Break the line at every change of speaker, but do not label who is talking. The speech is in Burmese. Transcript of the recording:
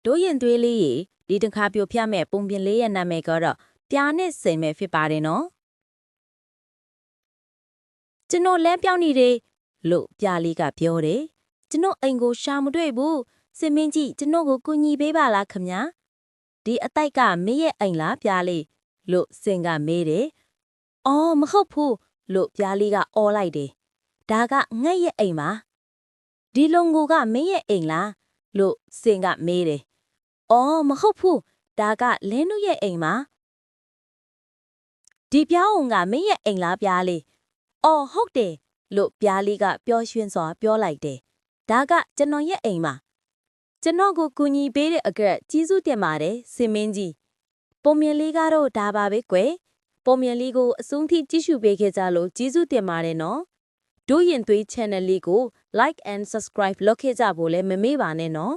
တို့ရင်သွေးလေးရေဒီတစ်ခါပြိုဖျက်မဲ့ပုံပြင်လေးရဲ့နာမည်ကတော့ပြာနဲ့စိန်မဲ့ဖြစ်ပါတယ်နော်ကျွန်တော်လဲပြောင်းနေတယ်လို့ပြာလေးကပြောတယ်ကျွန်တော်အိမ်ကိုရှာမတွေ့ဘူးစင်မင်းကြီးကျွန်တော်ကိုကူညီပေးပါလားခမညာဒီအတိုက်ကမင်းရဲ့အိမ်လားပြာလေးလို့စင်ကမေးတယ်အော်မဟုတ်ဘူးလို့ပြာလေးကအော်လိုက်တယ်ဒါကငှက်ရဲ့အိမ်ပါဒီလုံကိုကမင်းရဲ့အိမ်လားလို့စင်ကမေးတယ်အော်မဟုတ်ဘူးဒါကလင်းတို့ရဲ့အိမ်ပါဒီပြောင်းကမင်းရဲ့အိမ်လားပြားလေးအော်ဟုတ်တယ်လို့ပြားလေးကပျော်ရွှင်စွာပြောလိုက်တယ်ဒါကကျွန်တော်ရဲ့အိမ်ပါကျွန်တော်ကိုကူညီပေးတဲ့အတွက်ကျေးဇူးတင်ပါတယ်စင်မင်းကြီးပုံမြင်လေးကတော့ဒါပါပဲကွယ်ပုံမြင်လေးကိုအဆုံးထိကြည့်ရှုပေးခဲ့ကြလို့ကျေးဇူးတင်ပါတယ်နော်တို့ရင်သွေး channel လေးကို like and subscribe လုပ်ခဲ့ကြဖို့လည်းမမေ့ပါနဲ့နော်